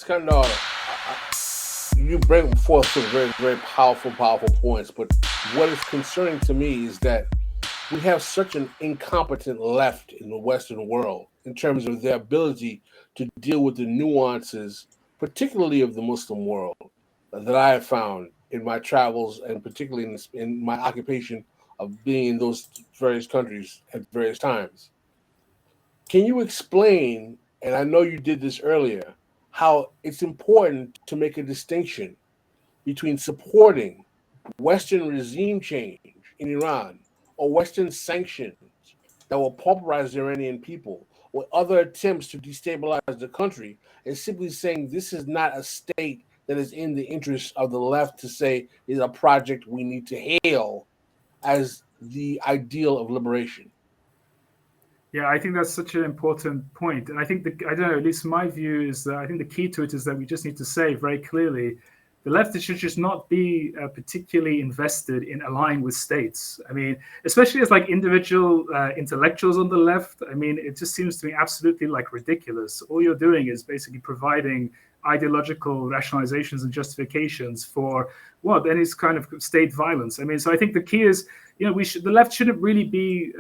Iskandar, you bring forth some very, very powerful points. But what is concerning to me is that we have such an incompetent left in the Western world in terms of their ability to deal with the nuances, particularly of the Muslim world, that I have found in my travels and particularly in my occupation of being in those various countries at various times. Can you explain, and I know you did this earlier, how it's important to make a distinction between supporting Western regime change in Iran or Western sanctions that will pauperize the Iranian people or other attempts to destabilize the country and simply saying this is not a state that is in the interest of the left to say is a project we need to hail as the ideal of liberation? Yeah, I think that's such an important point. And I think, I don't know, at least my view is that I think the key to it is that we just need to say very clearly the left should just not be particularly invested in allying with states. I mean, especially as like individual intellectuals on the left. I mean, it just seems to me absolutely like ridiculous. All you're doing is basically providing ideological rationalizations and justifications for what then is kind of state violence. I mean, so I think the key is, the left shouldn't really be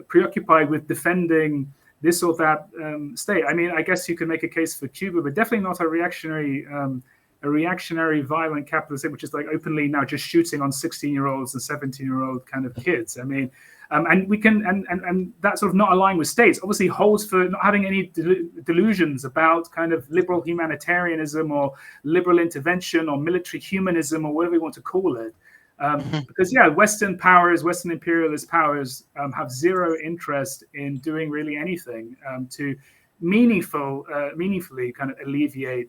preoccupied with defending this or that state. I mean, I guess you could make a case for Cuba, but definitely not a reactionary violent capitalist state, which is like openly now just shooting on 16-year-olds and 17-year-old kind of kids. I mean, and we can, and that sort of not aligning with states obviously holds for not having any delusions about kind of liberal humanitarianism or liberal intervention or military humanism or whatever you want to call it. Because Western powers, Western imperialist powers have zero interest in doing really anything to meaningfully kind of alleviate,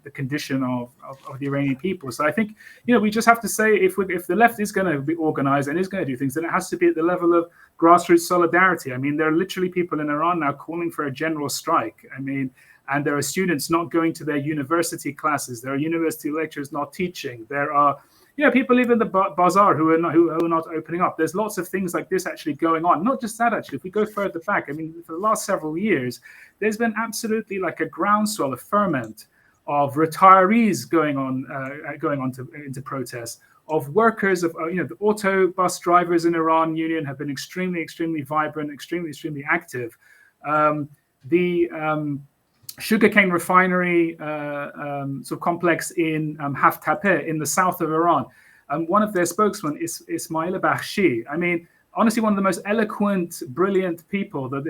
the condition of the Iranian people. So I think, we just have to say if the left is going to be organized and is going to do things, then it has to be at the level of grassroots solidarity. I mean, there are literally people in Iran now calling for a general strike. I mean, and there are students not going to their university classes. There are university lecturers not teaching. There are people even the bazaar who are not opening up. There's lots of things like this actually going on. Not just that, actually. If we go further back, I mean, for the last several years, there's been absolutely like a groundswell, a ferment of retirees going on into protest, of workers, of the auto bus drivers in Iran union have been extremely, extremely vibrant, extremely active. The sugarcane refinery sort of complex in Haftepe in the south of Iran. One of their spokesmen is Ismail Bakhshi. I mean, honestly, one of the most eloquent, brilliant people that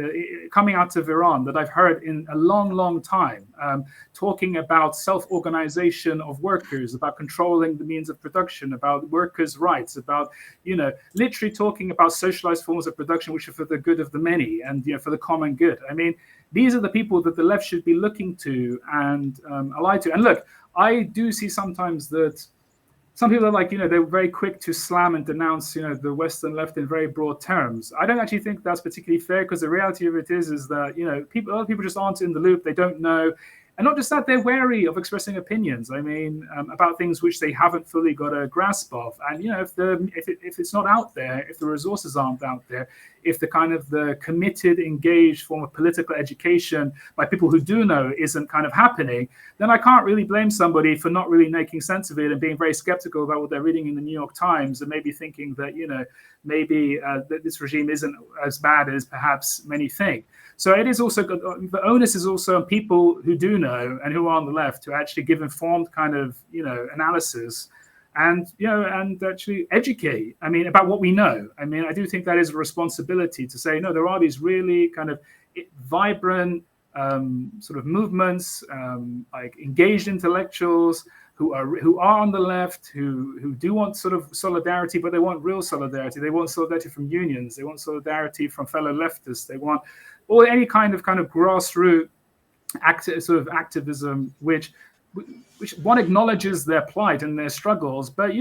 coming out of Iran that I've heard in a long, long time, talking about self-organization of workers, about controlling the means of production, about workers' rights, about, literally talking about socialized forms of production, which are for the good of the many and, for the common good. I mean, these are the people that the left should be looking to and ally to. And look, I do see sometimes that some people are like, they're very quick to slam and denounce, the Western left in very broad terms. I don't actually think that's particularly fair because the reality of it is that, a lot of people just aren't in the loop. They don't know. And not just that, they're wary of expressing opinions. I mean, about things which they haven't fully got a grasp of. And if it's not out there, if the resources aren't out there, if the kind of the committed, engaged form of political education by people who do know isn't kind of happening, then I can't really blame somebody for not really making sense of it and being very skeptical about what they're reading in the New York Times and maybe thinking that maybe that this regime isn't as bad as perhaps many think. So it is also the onus is also on people who do know and who are on the left to actually give informed kind of analysis and and actually educate. I mean, about what we know. I mean, I do think that is a responsibility to say no. There are these really kind of vibrant sort of movements, like engaged intellectuals who are on the left, who do want sort of solidarity, but they want real solidarity. They want solidarity from unions. They want solidarity from fellow leftists. They want or any kind of grassroots sort of activism, which one acknowledges their plight and their struggles, but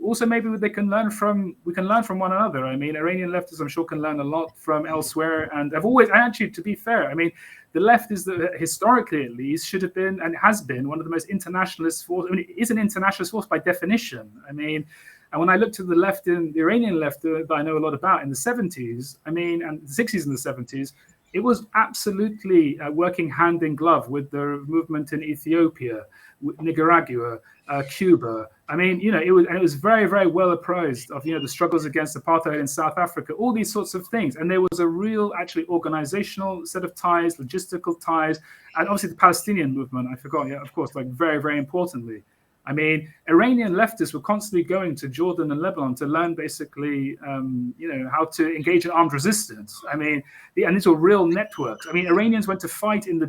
also maybe we can learn from one another. I mean, Iranian leftists, I'm sure, can learn a lot from elsewhere, and actually, to be fair, I mean, the left is historically at least should have been and has been one of the most internationalist force. I mean, it is an internationalist force by definition. I mean, and when I look to the left, in the Iranian left that I know a lot about in the 70s, I mean, and the 60s and the 70s. it was absolutely working hand in glove with the movement in Ethiopia, Nicaragua, Cuba. I mean, it was very, very well apprised of, the struggles against apartheid in South Africa, all these sorts of things. And there was a real, actually, organizational set of ties, logistical ties, and obviously the Palestinian movement, I forgot, of course, like very, very importantly. I mean, Iranian leftists were constantly going to Jordan and Lebanon to learn basically, how to engage in armed resistance. I mean, and these were real networks. I mean, Iranians went to fight in the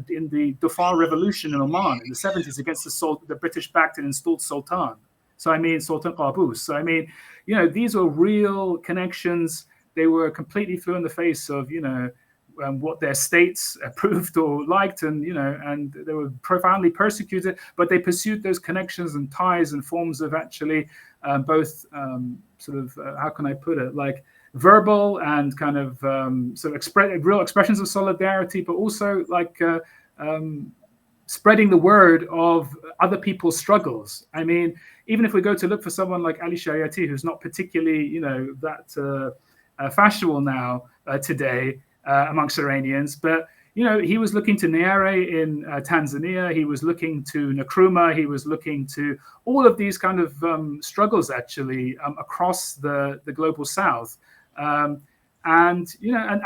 Dhofar Revolution in Oman in the 70s against the British-backed and installed Sultan. So, I mean, Sultan Qaboos. So, I mean, these were real connections. They were completely flew in the face of, what their states approved or liked, and and they were profoundly persecuted, but they pursued those connections and ties and forms of actually both how can I put it, like verbal and kind of real expressions of solidarity, but also like spreading the word of other people's struggles. I mean, even if we go to look for someone like Ali Shariati, who's not particularly that fashionable now today, amongst Iranians, but he was looking to Nyerere in Tanzania. He was looking to Nkrumah. He was looking to all of these kind of struggles actually across the global South, and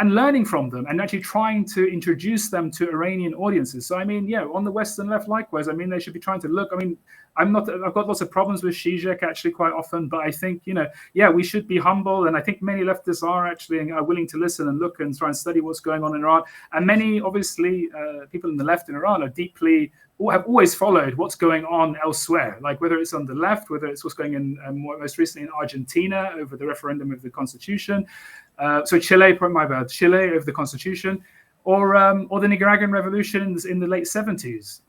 learning from them and actually trying to introduce them to Iranian audiences. So I mean, on the Western left, likewise. I mean, they should be trying to look. I mean, I've got lots of problems with Zizek actually quite often, but I think, we should be humble. And I think many leftists are actually willing to listen and look and try and study what's going on in Iran. And many, obviously, people in the left in Iran have always followed what's going on elsewhere, like whether it's on the left, whether it's what's going in most recently in Argentina over the referendum of the constitution. Chile over the constitution, or the Nicaraguan revolution in the late 70s.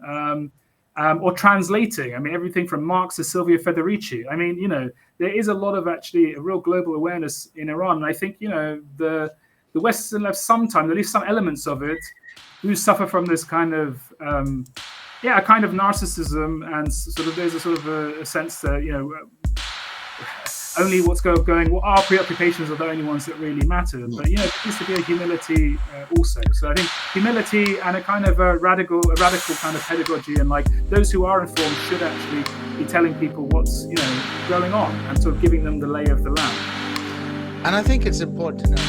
Or translating, I mean, everything from Marx to Silvio Federici. I mean, there is a lot of actually a real global awareness in Iran. And I think, the Western left sometimes, at least some elements of it, do suffer from this kind of, a kind of narcissism, and there's a sense that, only what's going, what our preoccupations are the only ones that really matter. But there needs to be a humility also. So I think humility and a kind of a radical kind of pedagogy, and like those who are informed should actually be telling people what's going on and sort of giving them the lay of the land. And I think it's important to know.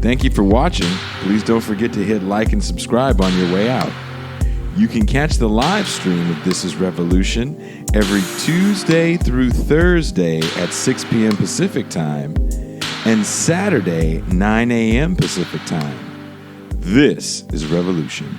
Thank you for watching. Please don't forget to hit like and subscribe on your way out. You can catch the live stream of This Is Revolution every Tuesday through Thursday at 6 p.m. Pacific Time and Saturday, 9 a.m. Pacific Time. This is Revolution.